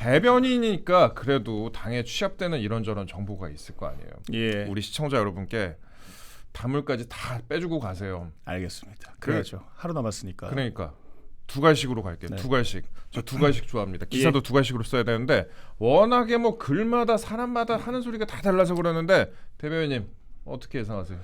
대변인이니까 그래도 당에 취합되는 이런저런 정보가 있을 거 아니에요. 예. 우리 시청자 여러분께 단물까지 다 빼주고 가세요. 알겠습니다. 그래야죠. 하루 남았으니까. 그러니까 두 갈식으로 갈게요. 네. 두 갈식. 저 두 갈식 좋아합니다. 기사도 두 갈식으로 써야 되는데 워낙에 뭐 글마다 사람마다 하는 소리가 다 달라서 그러는데 대변인님 어떻게 예상하세요?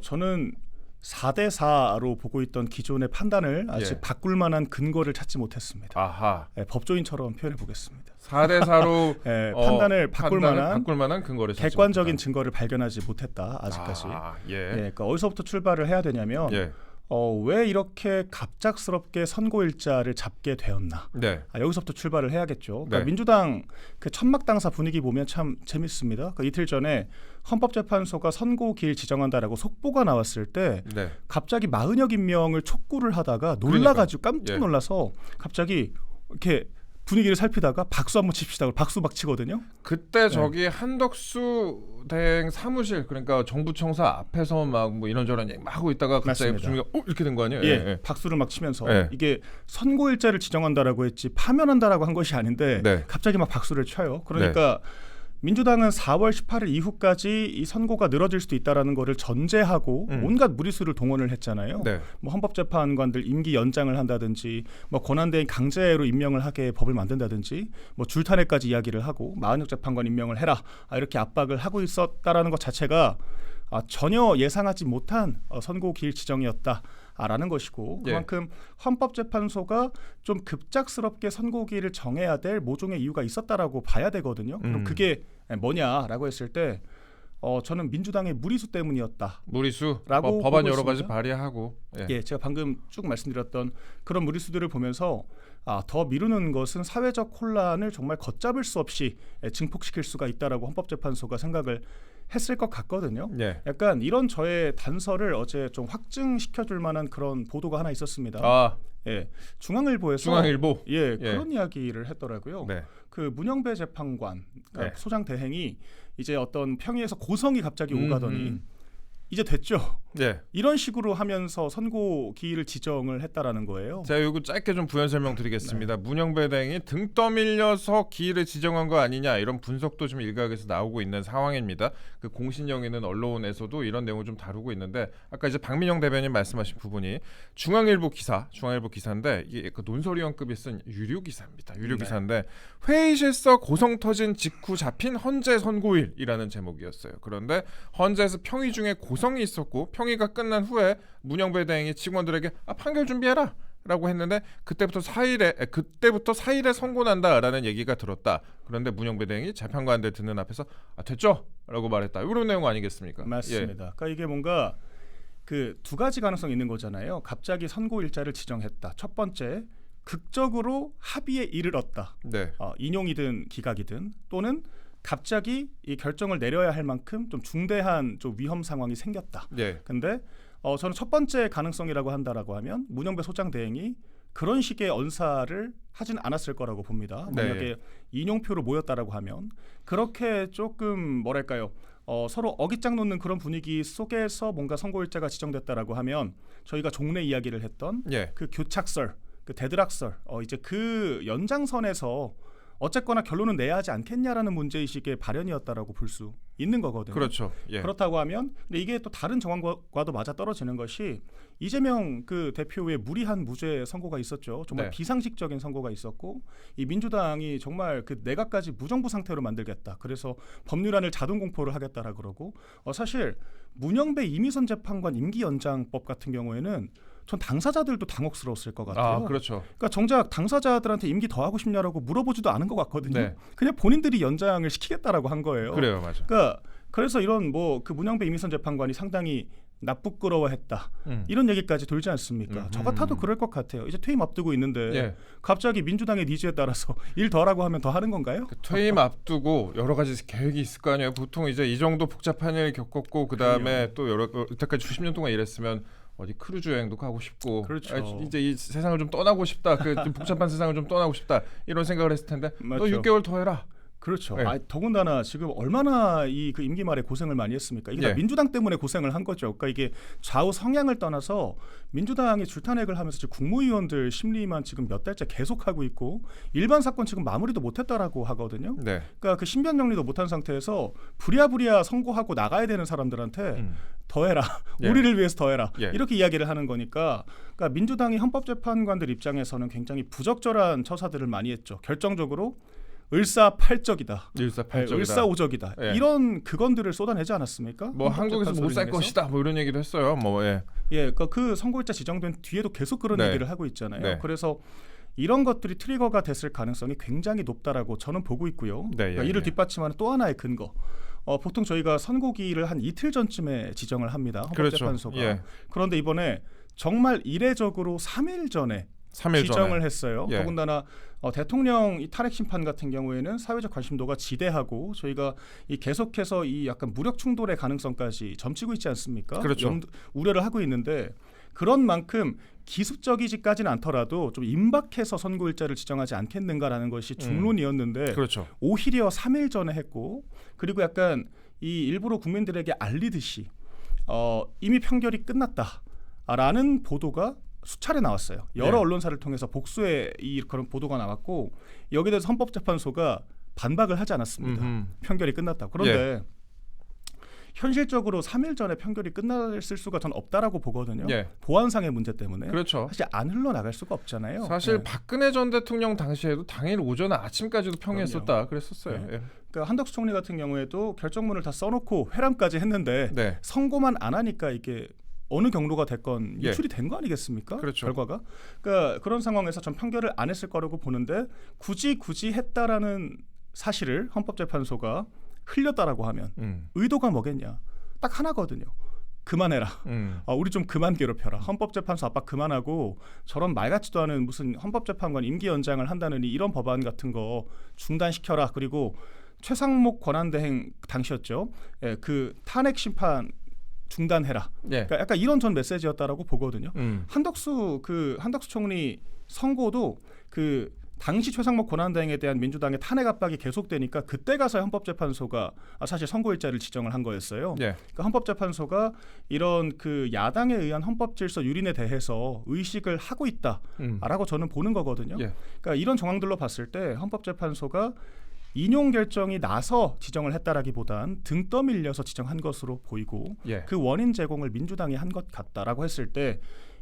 저는 4대 4로 보고 있던 기존의 판단을 아직 바꿀 만한 근거를 찾지 못했습니다. 아하. 법조인처럼 표현해 보겠습니다. 4대 4로 판단을 바꿀 만한 근거를 객관적인 증거를 발견하지 못했다. 아직까지. 그러니까 어디서부터 출발을 해야 되냐면 왜 이렇게 갑작스럽게 선고일자를 잡게 되었나? 여기서부터 출발을 해야겠죠. 그러니까 민주당 그 천막 당사 분위기 보면 참 재밌습니다. 그러니까 이틀 전에 헌법재판소가 선고기일 지정한다라고 속보가 나왔을 때 갑자기 40여 명을 촉구를 하다가 놀라가지고 깜짝 놀라서 갑자기 이렇게 분위기를 살피다가 박수 한번 칩시다. 박수 막 치거든요. 그때 저기 한덕수 대행 사무실 그러니까 정부청사 앞에서 막 뭐 이런저런 얘기 막 하고 있다가 갑자기 분위기가 이렇게 된 거 아니에요? 박수를 막 치면서 이게 선고일자를 지정한다라고 했지 파면한다라고 한 것이 아닌데 갑자기 막 박수를 쳐요. 그러니까 민주당은 4월 18일 이후까지 이 선고가 늘어질 수도 있다라는 거를 전제하고 온갖 무리수를 동원을 했잖아요. 뭐 헌법재판관들 임기 연장을 한다든지 뭐 권한대행 강제로 임명을 하게 법을 만든다든지 뭐 줄탄핵까지 이야기를 하고 마흔역 재판관 임명을 해라 이렇게 압박을 하고 있었다라는 것 자체가 전혀 예상하지 못한 선고 기일 지정이었다. 라는 것이고 그만큼 헌법재판소가 좀 급작스럽게 선고기일을 정해야 될 모종의 이유가 있었다라고 봐야 되거든요. 그럼 그게 뭐냐라고 했을 때 저는 민주당의 무리수 때문이었다. 무리수라고 법안 여러 가지 발의하고 제가 방금 쭉 말씀드렸던 그런 무리수들을 보면서 더 미루는 것은 사회적 혼란을 정말 걷잡을 수 없이 증폭시킬 수가 있다라고 헌법재판소가 생각을 했을 것 같거든요. 약간 이런 저의 단서를 어제 좀 확증시켜줄 만한 그런 보도가 하나 있었습니다. 중앙일보에서 그런 이야기를 했더라고요. 그 문영배 재판관 그러니까 소장 대행이 이제 어떤 평의에서 고성이 갑자기 오가더니 이제 됐죠. 이런 식으로 하면서 선고 기일을 지정을 했다라는 거예요. 제가 이거 짧게 좀 부연 설명드리겠습니다. 문영배 대행이 등 떠밀려서 기일을 지정한 거 아니냐 이런 분석도 좀 일각에서 나오고 있는 상황입니다. 그 공신력 있는 언론에서도 이런 내용을 좀 다루고 있는데 아까 이제 박민영 대변인 말씀하신 부분이 중앙일보 기사인데 이게 그 논설위원급이 쓴 유료 기사입니다. 유료 기사인데 회의실서 고성 터진 직후 잡힌 헌재 선고일이라는 제목이었어요. 그런데 헌재에서 평의 중에 고성이 있었고 평의가 끝난 후에 문영배 대행이 직원들에게 판결 준비해라 라고 했는데 그때부터 4일에 선고난다라는 얘기가 들었다. 그런데 문영배 대행이 재판관들 듣는 앞에서 됐죠? 라고 말했다. 이런 내용 아니겠습니까? 맞습니다. 그러니까 이게 뭔가 그 두 가지 가능성이 있는 거잖아요. 갑자기 선고일자를 지정했다. 첫 번째, 극적으로 합의에 이르렀다. 인용이든 기각이든 또는 갑자기 이 결정을 내려야 할 만큼 좀 중대한 좀 위험 상황이 생겼다. 근데 저는 첫 번째 가능성이라고 한다라고 하면 문영배 소장 대행이 그런 식의 언사를 하진 않았을 거라고 봅니다. 만약에 인용표로 모였다라고 하면 그렇게 조금 뭐랄까요? 서로 어깃장 놓는 그런 분위기 속에서 뭔가 선고일자가 지정됐다라고 하면 저희가 종래 이야기를 했던 그 교착설, 그 데드락설, 이제 그 연장선에서 어쨌거나 결론은 내야 하지 않겠냐라는 문제의식의 발현이었다라고 볼 수 있는 거거든요. 그렇죠. 그렇다고 하면 근데 이게 또 다른 정황과도 맞아떨어지는 것이 이재명 그 대표의 무리한 무죄 선고가 있었죠. 정말 비상식적인 선고가 있었고 이 민주당이 정말 그 내각까지 무정부 상태로 만들겠다. 그래서 법률안을 자동 공포를 하겠다라 그러고 사실 문영배 이미선 재판관 임기 연장법 같은 경우에는 전 당사자들도 당혹스러웠을 것 같아요. 그렇죠. 그러니까 정작 당사자들한테 임기 더 하고 싶냐라고 물어보지도 않은 것 같거든요. 그냥 본인들이 연장을 시키겠다라고 한 거예요. 그래요, 맞아. 그래서 이런 뭐 그 문영배 이미선 재판관이 상당히 나쁘끄러워했다 이런 얘기까지 돌지 않습니까? 저 같아도 그럴 것 같아요. 이제 퇴임 앞두고 있는데 갑자기 민주당의 니즈에 따라서 일 더 하라고 하면 더 하는 건가요? 퇴임 앞두고 여러 가지 계획이 있을 거 아니에요. 보통 이제 이 정도 복잡한 일 겪었고 그 다음에 또 여태까지 10년 동안 일했으면 어디 크루즈 여행도 가고 싶고 이제 이 세상을 좀 떠나고 싶다. 그 좀 복잡한 세상을 좀 떠나고 싶다. 이런 생각을 했을 텐데 너 6개월 더 해라. 그렇죠. 네. 더군다나 지금 얼마나 그 임기 말에 고생을 많이 했습니까? 이게 다 민주당 때문에 고생을 한 거죠. 그러니까 이게 좌우 성향을 떠나서 민주당이 줄타넥을 하면서 지금 국무위원들 심리만 지금 몇 달째 계속하고 있고 일반 사건 지금 마무리도 못했다라고 하거든요. 네. 그러니까 그 신변 정리도 못한 상태에서 부랴부랴 선고하고 나가야 되는 사람들한테 더해라. 우리를 위해서 더해라. 이렇게 이야기를 하는 거니까 그러니까 민주당이 헌법재판관들 입장에서는 굉장히 부적절한 처사들을 많이 했죠. 결정적으로 을사팔적이다. 을사오적이다. 이런 그건들을 쏟아내지 않았습니까? 뭐 한국에서 못 살 것이다. 뭐 이런 얘기도 했어요. 뭐 그러니까 그 선고일자 지정된 뒤에도 계속 그런 얘기를 하고 있잖아요. 그래서 이런 것들이 트리거가 됐을 가능성이 굉장히 높다라고 저는 보고 있고요. 그러니까 이를 뒷받침하는 또 하나의 근거. 보통 저희가 선고기일을 한 이틀 전쯤에 지정을 합니다. 헌법재판소가. 그렇죠. 그런데 이번에 정말 이례적으로 3일 전에 지정을 했어요. 더군다나 대통령 이 탄핵 심판 같은 경우에는 사회적 관심도가 지대하고 저희가 이 계속해서 이 약간 무력 충돌의 가능성까지 점치고 있지 않습니까? 그렇죠. 우려를 하고 있는데 그런 만큼 기습적이지까지는 않더라도 좀 임박해서 선고일자를 지정하지 않겠는가라는 것이 중론이었는데 그렇죠. 오히려 3일 전에 했고 그리고 약간 이 일부러 국민들에게 알리듯이 이미 판결이 끝났다라는 보도가 수차례 나왔어요. 여러 언론사를 통해서 복수의 그런 보도가 나왔고 여기에 대해서 헌법재판소가 반박을 하지 않았습니다. 판결이 끝났다. 그런데 현실적으로 3일 전에 판결이 끝났을 수가 전 없다라고 보거든요. 보안상의 문제 때문에. 그렇죠. 사실 안 흘러나갈 수가 없잖아요. 사실 박근혜 전 대통령 당시에도 당일 오전 아침까지도 평했었다 그랬었어요. 그러니까 한덕수 총리 같은 경우에도 결정문을 다 써놓고 회람까지 했는데 선고만 안 하니까 이게 어느 경로가 됐건 유출이 된 거 아니겠습니까? 그렇죠. 결과가. 그러니까 그런 상황에서 전 판결을 안 했을 거라고 보는데 굳이 했다라는 사실을 헌법재판소가 흘렸다라고 하면 의도가 뭐겠냐? 딱 하나거든요. 그만해라. 우리 좀 그만 괴롭혀라. 헌법재판소 압박 그만하고 저런 말 같지도 않은 무슨 헌법재판관 임기 연장을 한다느니 이런 법안 같은 거 중단시켜라. 그리고 최상목 권한대행 당시였죠. 그 탄핵 심판 중단해라. 그러니까 약간 이런 전 메시지였다라고 보거든요. 한덕수 총리 선고도 그 당시 최상목 권한대행에 대한 민주당의 탄핵 압박이 계속되니까 그때 가서 헌법재판소가 사실 선고일자를 지정을 한 거였어요. 그러니까 헌법재판소가 이런 그 야당에 의한 헌법질서 유린에 대해서 의식을 하고 있다라고 저는 보는 거거든요. 그러니까 이런 정황들로 봤을 때 헌법재판소가 인용 결정이 나서 지정을 했다라기보단 등 떠밀려서 지정한 것으로 보이고 그 원인 제공을 민주당이 한 것 같다라고 했을 때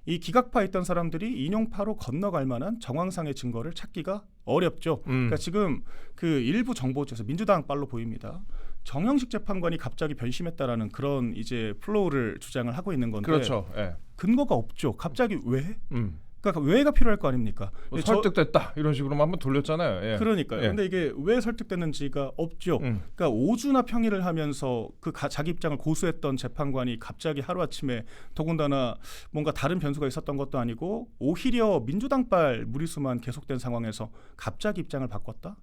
이 기각파 있던 사람들이 인용파로 건너갈 만한 정황상의 증거를 찾기가 어렵죠. 그러니까 지금 그 일부 정보지에서 민주당 빨로 보입니다. 정영식 재판관이 갑자기 변심했다라는 그런 이제 플로우를 주장을 하고 있는 건데 그렇죠. 근거가 없죠. 갑자기 왜? 그러니까 왜가 필요할 거 아닙니까? 설득됐다 이런 식으로 한번 돌렸잖아요. 그러니까요. 근데 이게 왜 설득됐는지가 없죠. 그러니까 5주나 평일을 하면서 자기 입장을 고수했던 재판관이 갑자기 하루아침에 더군다나 뭔가 다른 변수가 있었던 것도 아니고 오히려 민주당발 무리수만 계속된 상황에서 갑자기 입장을 바꿨다?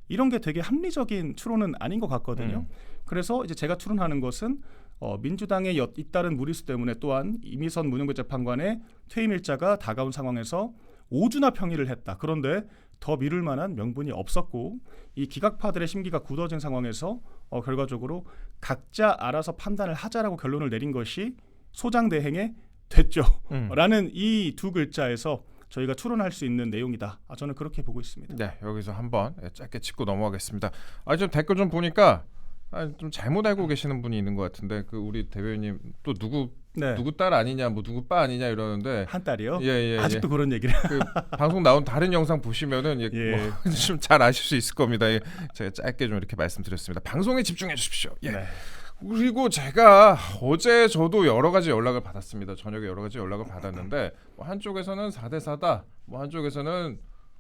이런 게 되게 합리적인 추론은 아닌 것 같거든요. 그래서 이제 제가 추론하는 것은 민주당의 잇따른 무리수 때문에 또한 이미선 문영배 재판관의 퇴임 일자가 다가온 상황에서 5주나 평일을 했다. 그런데 더 미룰 만한 명분이 없었고 이 기각파들의 심기가 굳어진 상황에서 결과적으로 각자 알아서 판단을 하자라고 결론을 내린 것이 소장대행에 됐죠. 라는 이 두 글자에서 저희가 추론할 수 있는 내용이다. 저는 그렇게 보고 있습니다. 네, 여기서 한번 짧게 짚고 넘어가겠습니다. 좀 댓글 좀 보니까 좀 잘못 알고 계시는 분이 있는 것 같은데 그 우리 대변인님 또 누구 딸 아니냐 뭐 누구 빠 아니냐 이러는데 한 딸이요? 아직도 그런 얘기를 그 방송 나온 다른 영상 보시면은 뭐 좀 잘 아실 수 있을 겁니다. 제가 짧게 좀 이렇게 말씀드렸습니다. 방송에 집중해 주십시오. 그리고 제가 어제 저도 여러 가지 연락을 받았습니다. 저녁에 여러 가지 연락을 받았는데 뭐 한쪽에서는 4대 4다, 뭐 한쪽에서는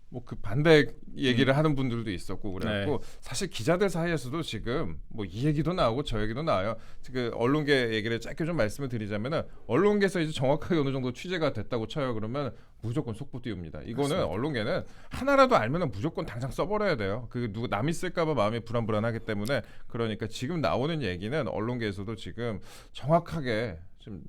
뭐 그 반대 얘기를 하는 분들도 있었고 그래갖고 사실 기자들 사이에서도 지금 뭐 이 얘기도 나오고 저 얘기도 나와요. 그 언론계 얘기를 짧게 좀 말씀을 드리자면은 언론계에서 이제 정확하게 어느 정도 취재가 됐다고 쳐요. 그러면 무조건 속보 띄웁니다. 이거는 맞습니다. 언론계는 하나라도 알면은 무조건 당장 써버려야 돼요. 그 누구 남이 쓸까봐 마음이 불안불안하기 때문에 그러니까 지금 나오는 얘기는 언론계에서도 지금 정확하게 좀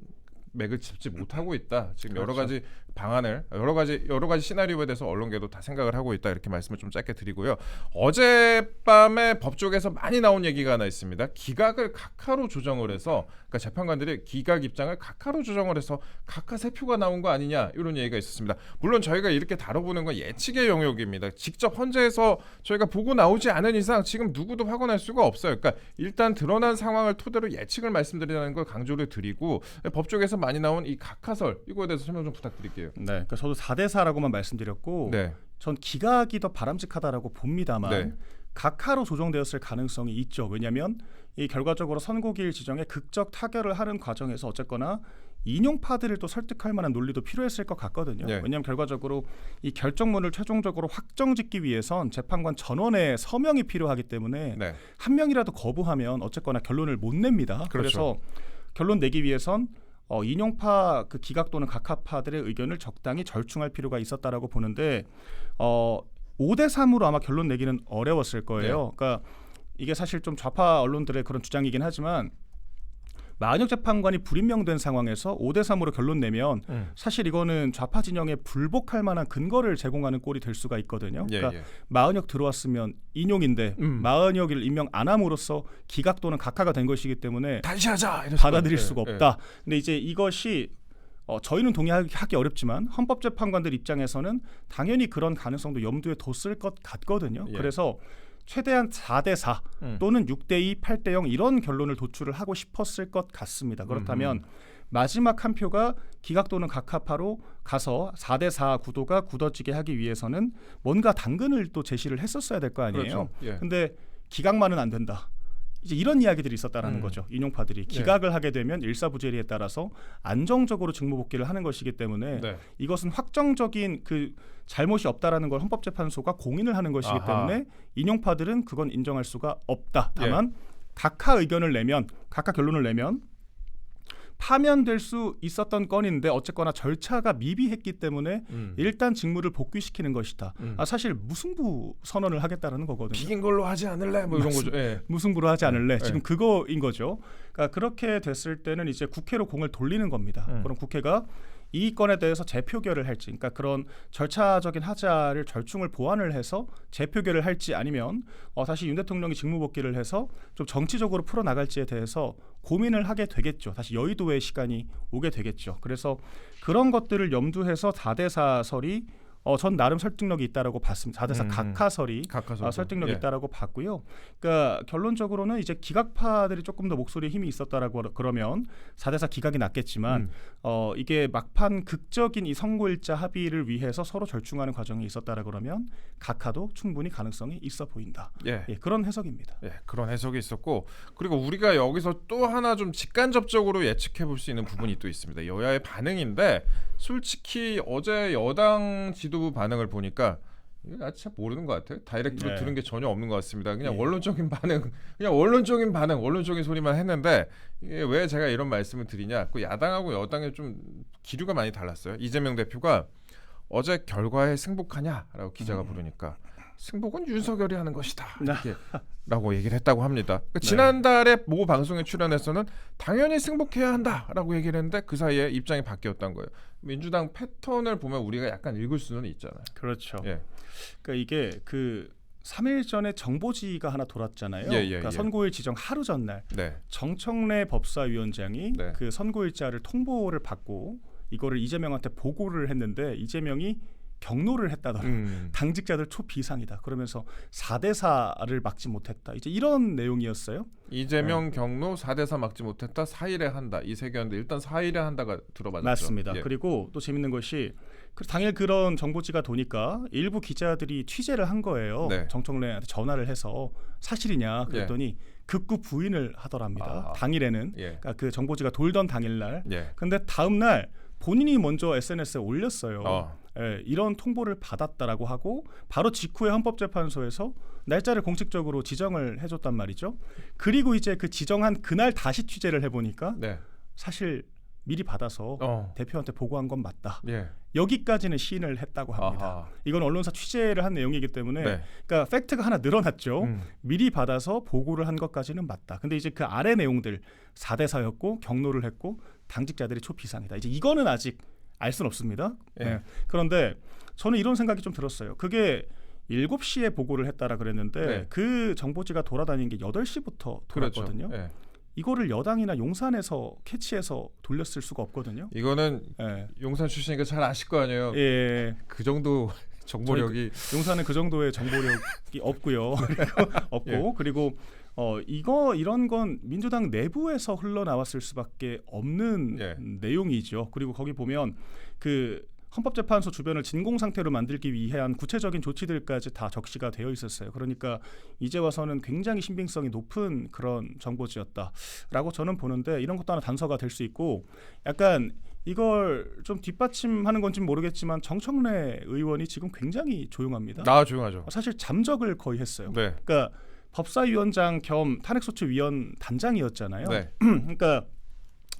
맥을 짚지 못하고 있다. 지금 여러 가지 방안을 여러 가지 시나리오에 대해서 언론계도 다 생각을 하고 있다 이렇게 말씀을 좀 짧게 드리고요. 어젯밤에 법조계에서 많이 나온 얘기가 하나 있습니다. 기각을 각하로 조정을 해서 그러니까 재판관들이 기각 입장을 각하로 조정을 해서 각하 세표가 나온 거 아니냐 이런 얘기가 있었습니다. 물론 저희가 이렇게 다뤄보는 건 예측의 영역입니다. 직접 헌재에서 저희가 보고 나오지 않은 이상 지금 누구도 확언할 수가 없어요. 그러니까 일단 드러난 상황을 토대로 예측을 말씀드리는 걸 강조를 드리고 법조계에서 많이 나온 이 각하설 이거에 대해서 설명 좀 부탁드릴게요. 네, 그러니까 저도 4대4라고만 말씀드렸고 네. 전 기각이 더 바람직하다라고 봅니다만 네. 각하로 조정되었을 가능성이 있죠. 왜냐하면 이 결과적으로 선고기일 지정에 극적 타결을 하는 과정에서 어쨌거나 인용파들을 또 설득할 만한 논리도 필요했을 것 같거든요. 네. 왜냐하면 결과적으로 이 결정문을 최종적으로 확정짓기 위해선 재판관 전원의 서명이 필요하기 때문에 네. 한 명이라도 거부하면 어쨌거나 결론을 못 냅니다. 그렇죠. 그래서 결론 내기 위해선 인용파 그 기각 또는 각하파들의 의견을 적당히 절충할 필요가 있었다라고 보는데 5대3으로 아마 결론 내기는 어려웠을 거예요. 네. 그러니까 이게 사실 좀 좌파 언론들의 그런 주장이긴 하지만 마은혁 재판관이 불임명된 상황에서 5대3으로 결론 내면 사실 이거는 좌파 진영에 불복할 만한 근거를 제공하는 꼴이 될 수가 있거든요. 그러니까 마은혁 들어왔으면 인용인데 마은혁을 임명 안 함으로써 기각 또는 각하가 된 것이기 때문에 다시 하자 받아들일 수가 없다. 근데 이제 이것이 저희는 동의하기 어렵지만 헌법재판관들 입장에서는 당연히 그런 가능성도 염두에 뒀을 것 같거든요. 그래서 최대한 4대4 또는 6대2, 8대0 이런 결론을 도출을 하고 싶었을 것 같습니다. 그렇다면 마지막 한 표가 기각 또는 각하파로 가서 4대4 구도가 굳어지게 하기 위해서는 뭔가 당근을 또 제시를 했었어야 될 거 아니에요. 그렇죠. 근데 기각만은 안 된다. 이제 이런 이야기들이 있었다라는 거죠. 인용파들이 기각을 하게 되면 일사부재리에 따라서 안정적으로 직무복귀를 하는 것이기 때문에 이것은 확정적인 그 잘못이 없다라는 걸 헌법재판소가 공인을 하는 것이기 때문에 인용파들은 그건 인정할 수가 없다. 다만 각하 의견을 내면 각하 결론을 내면 파면될 수 있었던 건인데 어쨌거나 절차가 미비했기 때문에 일단 직무를 복귀시키는 것이다. 사실 무승부 선언을 하겠다라는 거거든요. 비긴 걸로 하지 않을래? 뭐 이런 거죠. 무승부로 하지 않을래? 지금 그거인 거죠. 그러니까 그렇게 됐을 때는 이제 국회로 공을 돌리는 겁니다. 그럼 국회가 이 건에 대해서 재표결을 할지, 그러니까 그런 절차적인 하자를 절충을 보완을 해서 재표결을 할지 아니면 다시 윤 대통령이 직무복귀를 해서 좀 정치적으로 풀어나갈지에 대해서 고민을 하게 되겠죠. 다시 여의도의 시간이 오게 되겠죠. 그래서 그런 것들을 염두해서 4대4설이 전 나름 설득력이 있다라고 봤습니다. 4대4 각하설이 설득력이 있다라고 봤고요. 그러니까 결론적으로는 이제 기각파들이 조금 더 목소리에 힘이 있었다라고 그러면 4대4 기각이 낫겠지만 이게 막판 극적인 이 선고일자 합의를 위해서 서로 절충하는 과정이 있었다라고 그러면 각하도 충분히 가능성이 있어 보인다. 그런 해석입니다. 그런 해석이 있었고 그리고 우리가 여기서 또 하나 좀 직간접적으로 예측해 볼 수 있는 부분이 또 있습니다. 여야의 반응인데 솔직히 어제 여당 지도부 반응을 보니까 나 진짜 모르는 것 같아요. 다이렉트로 들은 게 전혀 없는 것 같습니다. 그냥 원론적인 반응, 원론적인 소리만 했는데 이게 왜 제가 이런 말씀을 드리냐? 그 야당하고 여당의 좀 기류가 많이 달랐어요. 이재명 대표가 어제 결과에 승복하냐라고 기자가 물으니까 승복은 윤석열이 하는 것이다. 라고 얘기를 했다고 합니다. 그러니까 지난달에 모 방송에 출연해서는 당연히 승복해야 한다라고 얘기를 했는데 그 사이에 입장이 바뀌었던 거예요. 민주당 패턴을 보면 우리가 약간 읽을 수는 있잖아요. 그렇죠. 그러니까 이게 그 3일 전에 정보지가 하나 돌았잖아요. 그러니까 선고일 지정 하루 전날 정청래 법사위원장이 그 선고일자를 통보를 받고 이거를 이재명한테 보고를 했는데 이재명이 경로를 했다더라고요. 당직자들 초비상이다. 그러면서 4대4를 막지 못했다. 이제 이런 내용이었어요. 이재명 경로 4대4 막지 못했다. 4일에 한다. 이 세 개였는데 일단 4일에 한다가 들어봤죠. 맞습니다. 그리고 또 재밌는 것이 당일 그런 정보지가 도니까 일부 기자들이 취재를 한 거예요. 정청래한테 전화를 해서 사실이냐 그랬더니 극구 부인을 하더랍니다. 당일에는 그러니까 그 정보지가 돌던 당일날. 근데 다음 날 본인이 먼저 SNS에 올렸어요. 이런 통보를 받았다라고 하고 바로 직후에 헌법재판소에서 날짜를 공식적으로 지정을 해줬단 말이죠. 그리고 이제 그 지정한 그날 다시 취재를 해보니까 사실 미리 받아서 대표한테 보고한 건 맞다. 여기까지는 시인을 했다고 합니다. 이건 언론사 취재를 한 내용이기 때문에 그러니까 팩트가 하나 늘어났죠. 미리 받아서 보고를 한 것까지는 맞다. 근데 이제 그 아래 내용들 4대4였고 경로를 했고 당직자들이 초비상이다. 이제 이거는 아직 알 수는 없습니다. 예. 네. 그런데 저는 이런 생각이 좀 들었어요. 그게 7시에 보고를 했다라 그랬는데 네. 그 정보지가 돌아다닌 게 8시부터 돌았거든요. 그렇죠. 예. 이거를 여당이나 용산에서 캐치해서 돌렸을 수가 없거든요. 이거는 예. 용산 출신이니까 잘 아실 거 아니에요. 예. 그 정도 정보력이 용산은 그 정도의 정보력이 없고요. 없고 예. 그리고 이런 건 민주당 내부에서 흘러나왔을 수밖에 없는 예. 내용이죠. 그리고 거기 보면 그 헌법재판소 주변을 진공 상태로 만들기 위한 구체적인 조치들까지 다 적시가 되어 있었어요. 그러니까 이제 와서는 굉장히 신빙성이 높은 그런 정보지였다라고 저는 보는데 이런 것도 하나 단서가 될 수 있고 약간 이걸 좀 뒷받침하는 건지 모르겠지만 정청래 의원이 지금 굉장히 조용합니다. 조용하죠. 사실 잠적을 거의 했어요. 네. 그러니까 법사위원장 겸 탄핵소추위원 단장이었잖아요. 네. 그러니까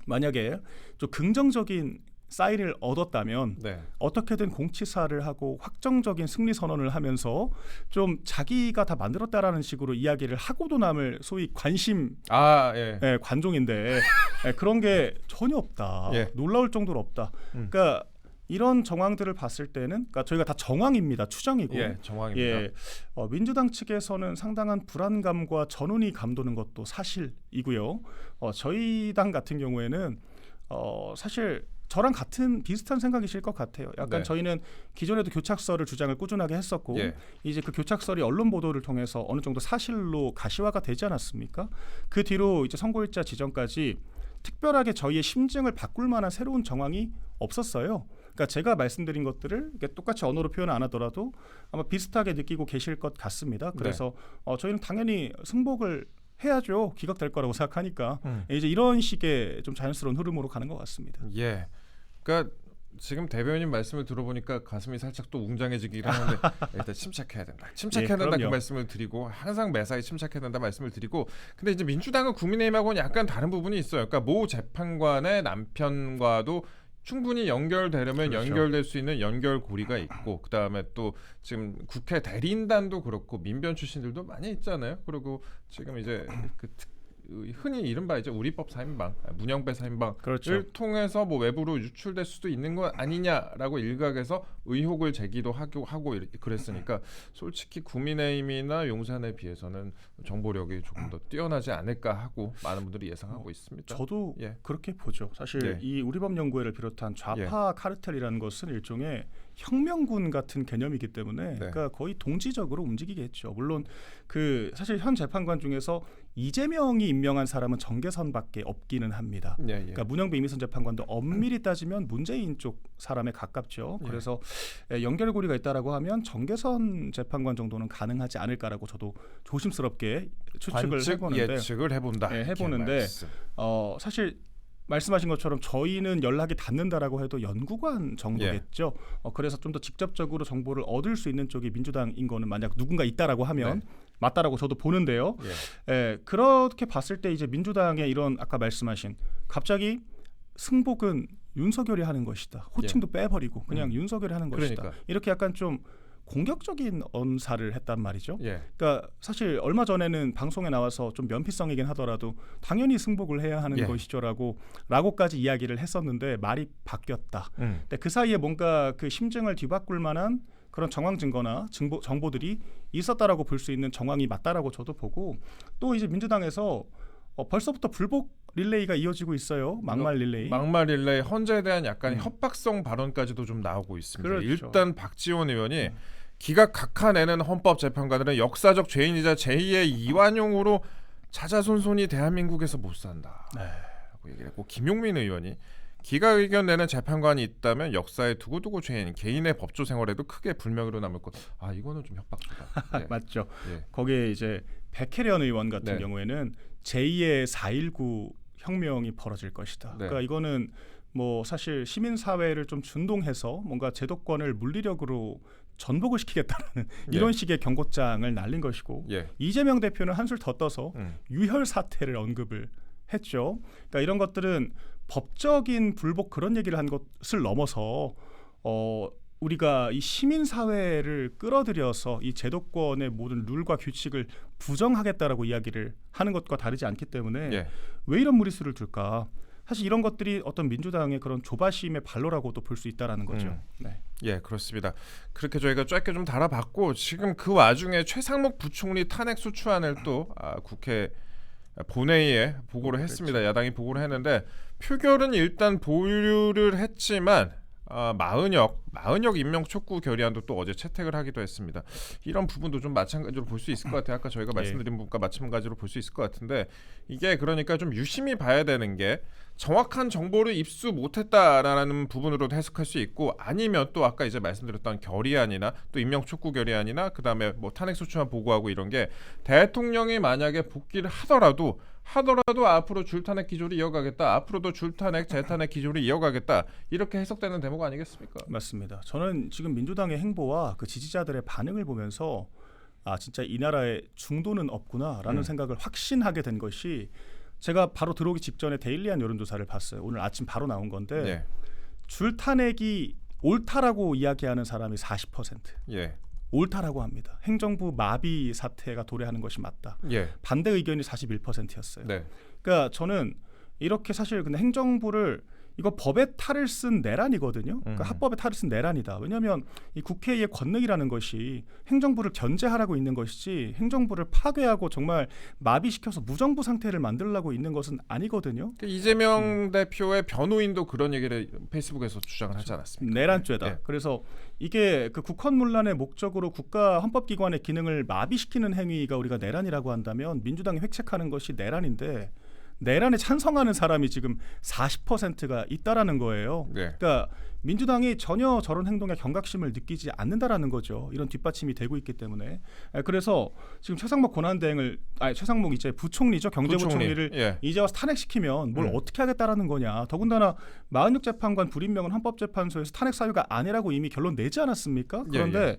만약에 좀 긍정적인 사인을 얻었다면 네. 어떻게든 공치사를 하고 확정적인 승리 선언을 하면서 좀 자기가 다 만들었다라는 식으로 이야기를 하고도 남을 소위 관심 예. 관종인데 그런 게 전혀 없다. 예. 놀라울 정도로 없다. 그러니까 이런 정황들을 봤을 때는 그러니까 저희가 다 정황입니다. 추정이고. 예, 정황입니다. 민주당 측에서는 상당한 불안감과 전운이 감도는 것도 사실이고요. 저희 당 같은 경우에는 사실 저랑 같은 비슷한 생각이실 것 같아요. 약간 네. 저희는 기존에도 교착설을 주장을 꾸준하게 했었고 예. 이제 그 교착설이 언론 보도를 통해서 어느 정도 사실로 가시화가 되지 않았습니까? 그 뒤로 이제 선고일자 지정까지 특별하게 저희의 심증을 바꿀 만한 새로운 정황이 없었어요. 그러니까 제가 말씀드린 것들을 똑같이 언어로 표현 안 하더라도 아마 비슷하게 느끼고 계실 것 같습니다. 그래서 저희는 당연히 승복을 해야죠. 기각될 거라고 생각하니까 이제 이런 식의 좀 자연스러운 흐름으로 가는 것 같습니다. 예. 그러니까 지금 대변인 말씀을 들어보니까 가슴이 살짝 또 웅장해지긴 하는데 일단 침착해야 된다. 침착해야 된다 그 말씀을 드리고 항상 매사에 침착해야 된다 말씀을 드리고 근데 이제 민주당은 국민의힘하고는 약간 다른 부분이 있어요. 그러니까 모 재판관의 남편과도 충분히 연결되려면 그렇죠. 연결될 수 있는 연결고리가 있고 그다음에 또 지금 국회 대리인단도 그렇고 민변 출신들도 많이 있잖아요. 그리고 지금 이제 흔히 이른바 이제 우리법 사인방, 문영배 사인방을 그렇죠. 통해서 뭐 외부로 유출될 수도 있는 것 아니냐라고 일각에서 의혹을 제기도 하고 그랬으니까 솔직히 국민의힘이나 용산에 비해서는 정보력이 조금 더 뛰어나지 않을까 하고 많은 분들이 예상하고 있습니다. 저도 예. 그렇게 보죠. 사실 이 우리법연구회를 비롯한 좌파 카르텔이라는 것은 일종의 혁명군 같은 개념이기 때문에 그러니까 거의 동지적으로 움직이겠죠. 물론 그 사실 현 재판관 중에서 이재명이 임명한 사람은 정계선밖에 없기는 합니다. 그러니까 문영배 이미선 재판관도 엄밀히 따지면 문재인 쪽 사람에 가깝죠. 그래서 연결고리가 있다라고 하면 정계선 재판관 정도는 가능하지 않을까라고 저도 조심스럽게 추측을 해보는데 예측을 해본다. 해보는데 사실 말씀하신 것처럼 저희는 연락이 닿는다라고 해도 연구관 정도겠죠. 그래서 좀 더 직접적으로 정보를 얻을 수 있는 쪽이 민주당인 거는 만약 누군가 있다라고 하면 맞다라고 저도 보는데요. 그렇게 봤을 때 이제 민주당의 이런 아까 말씀하신 갑자기 승복은 윤석열이 하는 것이다. 호칭도 빼버리고 그냥 윤석열이 하는 것이다. 이렇게 약간 좀 공격적인 언사를 했단 말이죠. 그러니까 사실 얼마 전에는 방송에 나와서 좀 면피성이긴 하더라도 당연히 승복을 해야 하는 것이죠라고까지 이야기를 했었는데 말이 바뀌었다. 근데 그 사이에 뭔가 그 심증을 뒤바꿀 만한 그런 정황 증거나 정보들이 있었다라고 볼 수 있는 정황이 맞다라고 저도 보고 또 이제 민주당에서 벌써부터 불복 릴레이가 이어지고 있어요. 막말 릴레이. 막말 릴레이 헌재에 대한 약간 협박성 발언까지도 좀 나오고 있습니다. 그렇죠. 일단 박지원 의원이 기각 각하내는 헌법재판관들은 역사적 죄인이자 제2의 이완용으로 자자손손이 대한민국에서 못 산다. 라고 얘기를 했고 김용민 의원이 기각 의견 내는 재판관이 있다면 역사에 두고두고 죄인 개인의 법조 생활에도 크게 불명예로 남을 것. 이거는 좀 협박주다. 맞죠. 거기에 이제 백혜련 의원 같은 경우에는 제2의 4.19 혁명이 벌어질 것이다. 그러니까 이거는 뭐 사실 시민 사회를 좀 준동해서 뭔가 제도권을 물리력으로 전복을 시키겠다는 이런 식의 경고장을 날린 것이고 이재명 대표는 한술 더 떠서 유혈 사태를 언급을 했죠. 그러니까 이런 것들은 법적인 불복 그런 얘기를 한 것을 넘어서 우리가 이 시민 사회를 끌어들여서 이 제도권의 모든 룰과 규칙을 부정하겠다라고 이야기를 하는 것과 다르지 않기 때문에 왜 이런 무리수를 둘까? 사실 이런 것들이 어떤 민주당의 그런 조바심의 발로라고도 볼 수 있다라는 거죠. 네. 예, 그렇습니다. 그렇게 저희가 짧게 좀 달아봤고 지금 그 와중에 최상목 부총리 탄핵 소추안을 또 국회 본회의에 보고를 했습니다. 야당이 보고를 했는데 표결은 일단 보류를 했지만 마은혁 임명 촉구 결의안도 또 어제 채택을 하기도 했습니다. 이런 부분도 좀 마찬가지로 볼 수 있을 것 같아요. 아까 저희가 말씀드린 부분과 마찬가지로 볼 수 있을 것 같은데 이게 그러니까 좀 유심히 봐야 되는 게 정확한 정보를 입수 못했다라는 부분으로도 해석할 수 있고 아니면 또 아까 이제 말씀드렸던 결의안이나 또 임명 촉구 결의안이나 그다음에 뭐 탄핵소추안 보고하고 이런 게 대통령이 만약에 복귀를 하더라도 앞으로 줄탄핵 기조를 이어가겠다. 앞으로도 줄탄핵, 재탄핵 기조를 이어가겠다. 이렇게 해석되는 대목 아니겠습니까? 맞습니다. 저는 지금 민주당의 행보와 그 지지자들의 반응을 보면서 진짜 이 나라에 중도는 없구나라는 생각을 확신하게 된 것이 제가 바로 들어오기 직전에 데일리한 여론조사를 봤어요. 오늘 아침 바로 나온 건데 예. 줄탄핵이 옳다라고 이야기하는 사람이 40%. 예. 옳다라고 합니다. 행정부 마비 사태가 도래하는 것이 맞다. 예. 반대 의견이 41%였어요. 네. 그러니까 저는 이렇게 사실 근데 행정부를 이거 법의 탈을 쓴 내란이거든요. 그러니까 합법의 탈을 쓴 내란이다. 왜냐하면 이 국회의 권능이라는 것이 행정부를 견제하라고 있는 것이지 행정부를 파괴하고 정말 마비시켜서 무정부 상태를 만들려고 있는 것은 아니거든요. 이재명 대표의 변호인도 그런 얘기를 페이스북에서 주장을 하지 않았습니까? 내란죄다. 네. 그래서 이게 그 국헌문란의 목적으로 국가 헌법기관의 기능을 마비시키는 행위가 우리가 내란이라고 한다면 민주당이 획책하는 것이 내란인데 내란에 찬성하는 사람이 지금 40%가 있다라는 거예요. 네. 그러니까 민주당이 전혀 저런 행동에 경각심을 느끼지 않는다라는 거죠. 이런 뒷받침이 되고 있기 때문에. 그래서 지금 최상목 최상목 이제 부총리죠. 경제부총리를 예. 이제 와서 탄핵시키면 뭘 어떻게 하겠다라는 거냐. 더군다나 마은혁 재판관 불임명은 헌법재판소에서 탄핵 사유가 아니라고 이미 결론 내지 않았습니까? 그런데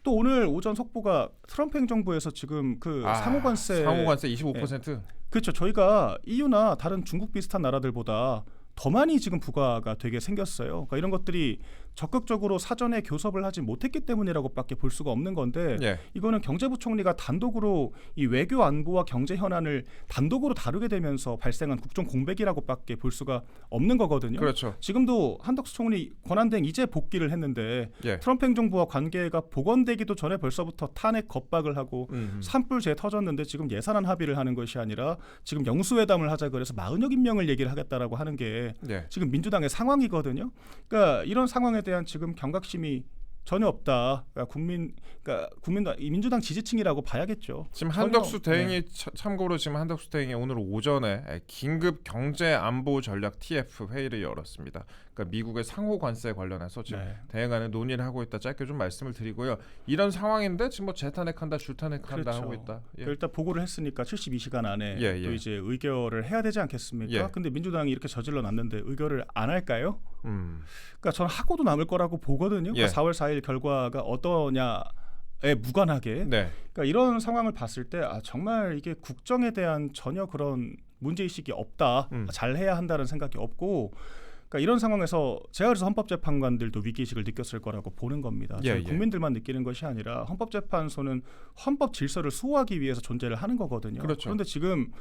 또 오늘 오전 속보가 트럼프 행정부에서 지금 그 상호관세 25%. 그렇죠. 저희가 EU나 다른 중국 비슷한 나라들보다 더 많이 지금 부과가 되게 생겼어요. 그러니까 이런 것들이 적극적으로 사전에 교섭을 하지 못했기 때문이라고밖에 볼 수가 없는 건데 이거는 경제부총리가 단독으로 이 외교 안보와 경제 현안을 단독으로 다루게 되면서 발생한 국정 공백이라고밖에 볼 수가 없는 거거든요. 그렇죠. 지금도 한덕수 총리 권한대행 이제 복귀를 했는데 트럼프 행정부와 관계가 복원되기도 전에 벌써부터 탄핵 겁박을 하고 산불재 터졌는데 지금 예산안 합의를 하는 것이 아니라 지금 영수회담을 하자 그래서 마은혁 임명을 얘기를 하겠다라고 하는 게 지금 민주당의 상황이거든요. 그러니까 이런 상황에 대한 지금 경각심이 전혀 없다. 그러니까 민주당 지지층이라고 봐야겠죠. 지금 한덕수 대행이 참고로 지금 한덕수 대행이 오늘 오전에 긴급 경제 안보 전략 TF 회의를 열었습니다. 그러니까 미국의 상호 관세 관련해서 지금 대행안에 논의를 하고 있다. 짧게 좀 말씀을 드리고요. 이런 상황인데 지금 뭐 재탄핵한다, 줄탄핵한다 하고 있다. 일단 보고를 했으니까 72시간 안에 또 이제 의결을 해야 되지 않겠습니까? 근데 민주당이 이렇게 저질러 놨는데 의결을 안 할까요? 그러니까 저는 하고도 남을 거라고 보거든요. 그러니까 4월 4일 결과가 어떠냐에 무관하게. 그러니까 이런 상황을 봤을 때 정말 이게 국정에 대한 전혀 그런 문제의식이 없다. 잘해야 한다는 생각이 없고 그러니까 이런 상황에서 제가 그래서 헌법재판관들도 위기의식을 느꼈을 거라고 보는 겁니다. 국민들만 느끼는 것이 아니라 헌법재판소는 헌법 질서를 수호하기 위해서 존재를 하는 거거든요. 그런데 지금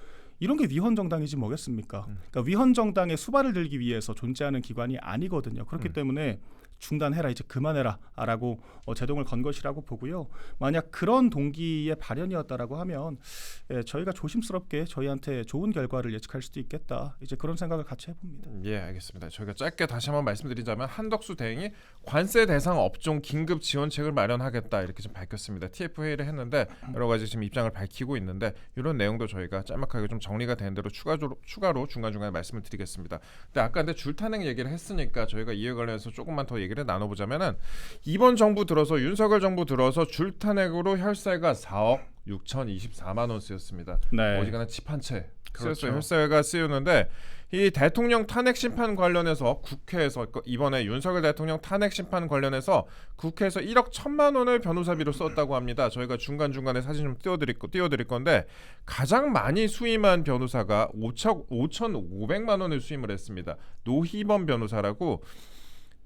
이런 게 위헌 정당이지 뭐겠습니까? 그러니까 위헌 정당의 수발을 들기 위해서 존재하는 기관이 아니거든요. 그렇기 때문에 중단해라, 이제 그만해라라고 제동을 건 것이라고 보고요. 만약 그런 동기의 발현이었다라고 하면 저희가 조심스럽게 저희한테 좋은 결과를 예측할 수도 있겠다. 이제 그런 생각을 같이 해봅니다. 알겠습니다. 저희가 짧게 다시 한번 말씀드리자면 한덕수 대행이 관세 대상 업종 긴급 지원책을 마련하겠다 이렇게 좀 밝혔습니다. TF 회의를 했는데 여러 가지 지금 입장을 밝히고 있는데 이런 내용도 저희가 짤막하게 좀 정리가 된 대로 추가로 중간중간에 말씀을 드리겠습니다. 근데 줄탄핵 얘기를 했으니까 저희가 이에 관련해서 조금만 더 얘기를 나눠보자면은 이번 정부 들어서 윤석열 정부 들어서 줄탄핵으로 혈세가 4억 6,024만 원 쓰였습니다. 어지간한 집 한 채 쓰였어요. 혈세가 쓰였는데 이 대통령 탄핵 심판 관련해서 국회에서 이번에 윤석열 대통령 탄핵 심판 관련해서 국회에서 1억 1,000만 원을 변호사비로 썼다고 합니다. 저희가 중간중간에 사진 좀 띄워드릴 건데 가장 많이 수임한 변호사가 5,500만 원을 수임을 했습니다. 노희범 변호사라고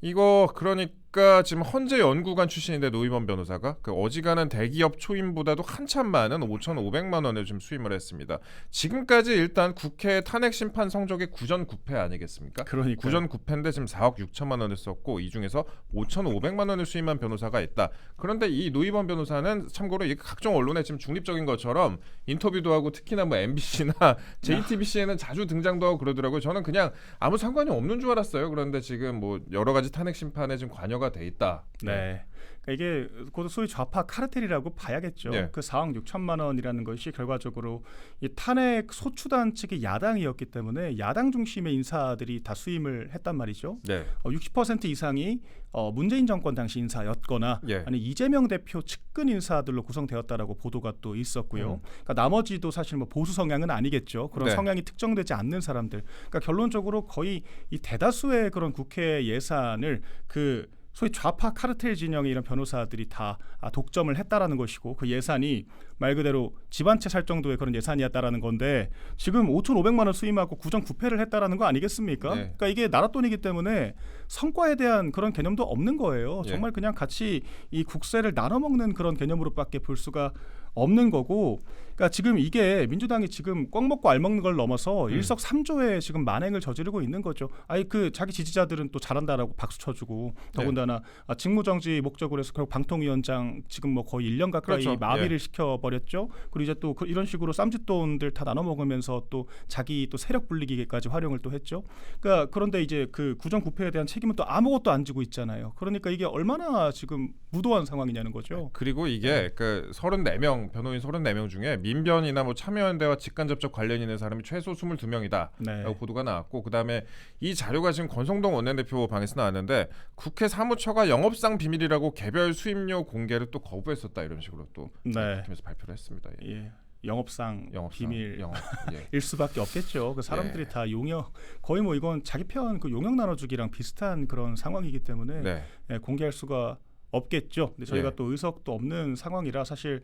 이거 그러니까 아까 지금 헌재 연구관 출신인데 노희범 변호사가 그 어지간한 대기업 초임보다도 한참 많은 5,500만 원을 좀 수임을 했습니다. 지금까지 일단 국회 탄핵 심판 성적의 구전 9패 아니겠습니까? 그러니까 구전 9패인데 지금 4억 6천만 원을 썼고 이 중에서 5,500만 원을 수임한 변호사가 있다. 그런데 이 노희범 변호사는 참고로 이 각종 언론에 지금 중립적인 것처럼 인터뷰도 하고 특히나 뭐 MBC나 JTBC에는 자주 등장도 하고 그러더라고요. 저는 그냥 아무 상관이 없는 줄 알았어요. 그런데 지금 뭐 여러 가지 탄핵 심판에 지금 관여가 돼 있다. 네. 그러니까 이게 곧 소위 좌파 카르텔이라고 봐야겠죠. 네. 그 4억 6천만 원이라는 것이 결과적으로 이 탄핵 소추단 측이 야당이었기 때문에 야당 중심의 인사들이 다 수임을 했단 말이죠. 네. 60% 이상이 문재인 정권 당시 인사였거나 예. 아니 이재명 대표 측근 인사들로 구성되었다라고 보도가 또 있었고요. 그러니까 나머지도 사실 뭐 보수 성향은 아니겠죠. 그런 네. 성향이 특정되지 않는 사람들. 그러니까 결론적으로 거의 이 대다수의 그런 국회 예산을 그 소위 좌파 카르텔 진영의 이런 변호사들이 다 독점을 했다라는 것이고 그 예산이 말 그대로 집 한 채 살 정도의 그런 예산이었다라는 건데 지금 5,500만 원 수임하고 구전 9패를 했다라는 거 아니겠습니까? 네. 그러니까 이게 나라 돈이기 때문에 성과에 대한 그런 개념도 없는 거예요. 네. 정말 그냥 같이 이 국세를 나눠 먹는 그런 개념으로밖에 볼 수가 없는 거고, 그러니까 지금 이게 민주당이 지금 꽉 먹고 알 먹는 걸 넘어서 일석삼조의 지금 만행을 저지르고 있는 거죠. 아니 그 자기 지지자들은 또 잘한다라고 박수 쳐주고 더군다나 직무정지 목적으로 해서 결국 방통위원장 지금 뭐 거의 1년 가까이 그렇죠. 마비를 시켜버렸죠. 그리고 이제 또 이런 식으로 쌈짓돈들 다 나눠 먹으면서 또 자기 또 세력 불리기까지 활용을 또 했죠. 그러니까 그런데 이제 그 구전 9패에 대한 책임은 또 아무것도 안 지고 있잖아요. 그러니까 이게 얼마나 지금 무도한 상황이냐는 거죠. 그리고 이게 그 34명 변호인 34명 중에 민변이나 뭐 참여연대와 직간접적 관련 있는 사람이 최소 22명이다. 네. 라고 보도가 나왔고 그다음에 이 자료가 지금 권성동 원내대표 방에서 나왔는데 국회 사무처가 영업상 비밀이라고 개별 수임료 공개를 또 거부했었다 이런 식으로 또 네. 팀에서 발표를 했습니다. 예. 예. 영업상 비밀일 예. 수밖에 없겠죠. 그 사람들이 예. 다 용역 거의 뭐 이건 자기 편 그 용역 나눠주기랑 비슷한 그런 상황이기 때문에 네. 공개할 수가 없겠죠. 근데 저희가 예. 또 의석도 없는 상황이라 사실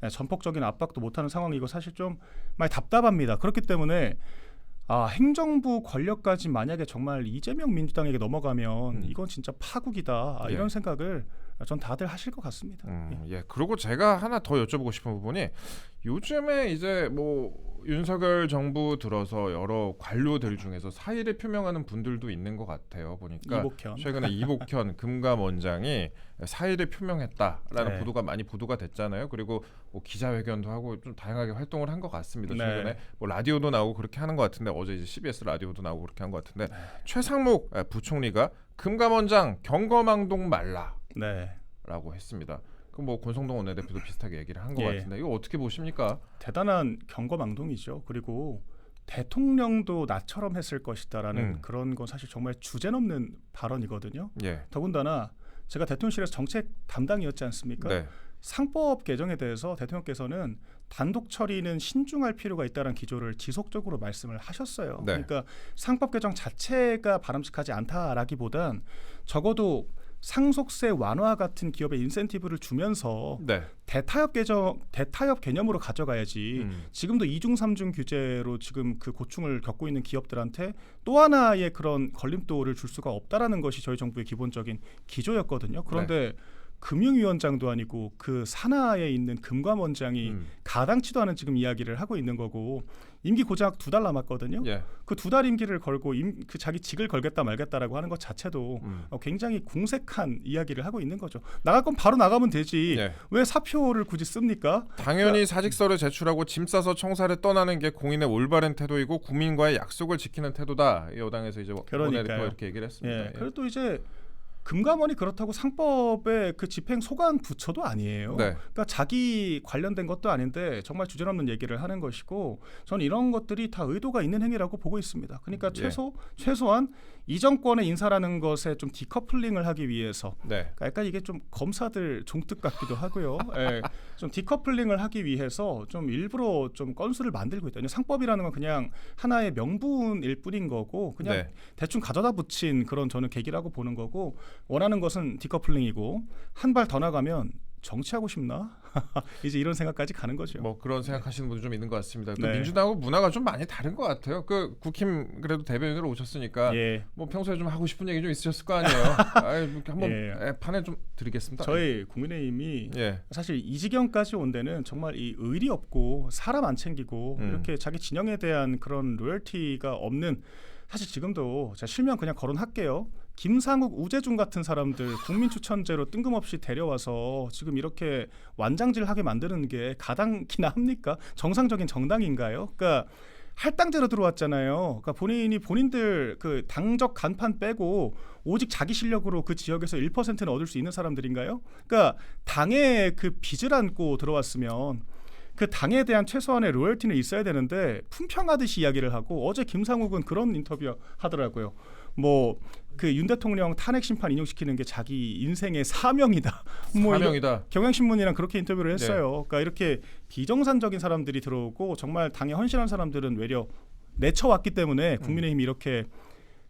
전폭적인 압박도 못하는 상황이고 사실 좀 많이 답답합니다. 그렇기 때문에 행정부 권력까지 만약에 정말 이재명 민주당에게 넘어가면 이건 진짜 파국이다. 예. 이런 생각을 전 다들 하실 것 같습니다. 예. 그리고 제가 하나 더 여쭤보고 싶은 부분이 요즘에 이제 뭐 윤석열 정부 들어서 여러 관료들 중에서 사의를 표명하는 분들도 있는 것 같아요. 보니까 이복현. 최근에 이복현 금감원장이 사의를 표명했다라는 네. 보도가 많이 보도가 됐잖아요. 그리고 뭐 기자회견도 하고 좀 다양하게 활동을 한 것 같습니다. 네. 최근에 뭐 라디오도 나오고 그렇게 하는 것 같은데 어제 이제 CBS 라디오도 나오고 그렇게 한 것 같은데 네. 최상목 부총리가 금감원장 경거망동 말라. 네. 라고 했습니다. 그 뭐 권성동 원내대표도 비슷하게 얘기를 한 것 예. 같은데 이거 어떻게 보십니까? 대단한 경거망동이죠. 그리고 대통령도 나처럼 했을 것이다라는 그런 건 사실 정말 주제넘는 발언이거든요. 예. 더군다나 제가 대통령실에서 정책 담당이었지 않습니까? 네. 상법 개정에 대해서 대통령께서는 단독 처리는 신중할 필요가 있다는 기조를 지속적으로 말씀을 하셨어요. 네. 그러니까 상법 개정 자체가 바람직하지 않다라기보단 적어도 상속세 완화 같은 기업의 인센티브를 주면서 네. 대타협 개념으로 가져가야지. 지금도 이중 삼중 규제로 지금 그 고충을 겪고 있는 기업들한테 또 하나의 그런 걸림돌을 줄 수가 없다라는 것이 저희 정부의 기본적인 기조였거든요. 그런데 금융위원장도 아니고 그 산하에 있는 금감원장이 가당치도 않은 지금 이야기를 하고 있는 거고 임기 고작 2달 남았거든요. 예. 그 2달 임기를 걸고 그 자기 직을 걸겠다 말겠다라고 하는 것 자체도 굉장히 궁색한 이야기를 하고 있는 거죠. 나갈 건 바로 나가면 되지. 예. 왜 사표를 굳이 씁니까? 당연히 사직서를 제출하고 짐 싸서 청사를 떠나는 게 공인의 올바른 태도이고 국민과의 약속을 지키는 태도다. 여당에서 이제 원내대표가 이렇게 얘기를 했습니다. 예. 예. 그리고 또 이제 금감원이 그렇다고 상법의 그 집행 소관 부처도 아니에요. 네. 그러니까 자기 관련된 것도 아닌데 정말 주제넘는 얘기를 하는 것이고 저는 이런 것들이 다 의도가 있는 행위라고 보고 있습니다. 그러니까 최소한 이 정권의 인사라는 것에 좀 디커플링을 하기 위해서 그러니까 약간 이게 좀 검사들 종특 같기도 하고요. 예, 좀 디커플링을 하기 위해서 좀 일부러 좀 건수를 만들고 있다. 상법이라는 건 그냥 하나의 명분일 뿐인 거고 그냥 대충 가져다 붙인 그런 저는 계기라고 보는 거고 원하는 것은 디커플링이고 한 발 더 나가면 정치하고 싶나? 이제 이런 생각까지 가는 거죠. 뭐 그런 생각하시는 분도 좀 있는 것 같습니다. 또 네. 민주당하고 문화가 좀 많이 다른 것 같아요. 그 국힘 그래도 대변인으로 오셨으니까 예. 뭐 평소에 좀 하고 싶은 얘기 좀 있으셨을 거 아니에요. 한번 예. 판에 좀 드리겠습니다. 저희 국민의힘이 사실 이 지경까지 온 데는 정말 이 의리 없고 사람 안 챙기고 이렇게 자기 진영에 대한 그런 로열티가 없는, 사실 지금도 제가 실명 그냥 거론할게요. 김상욱, 우재중 같은 사람들 국민 추천제로 뜬금없이 데려와서 지금 이렇게 완장질하게 만드는 게 가당키나 합니까? 정상적인 정당인가요? 그러니까 할당제로 들어왔잖아요. 그러니까 본인들 그 당적 간판 빼고 오직 자기 실력으로 그 지역에서 1%는 얻을 수 있는 사람들인가요? 그러니까 당의 그 빚을 안고 들어왔으면 그 당에 대한 최소한의 로열티는 있어야 되는데 품평하듯이 이야기를 하고, 어제 김상욱은 그런 인터뷰 하더라고요. 뭐 그 윤 대통령 탄핵 심판 인용시키는 게 자기 인생의 사명이다. 뭐 사명이다. 경향신문이랑 그렇게 인터뷰를 했어요. 그러니까 이렇게 비정상적인 사람들이 들어오고 정말 당에 헌신한 사람들은 외려 내쳐왔기 때문에 국민의힘이 이렇게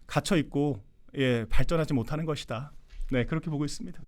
갇혀 있고 발전하지 못하는 것이다. 네, 그렇게 보고 있습니다.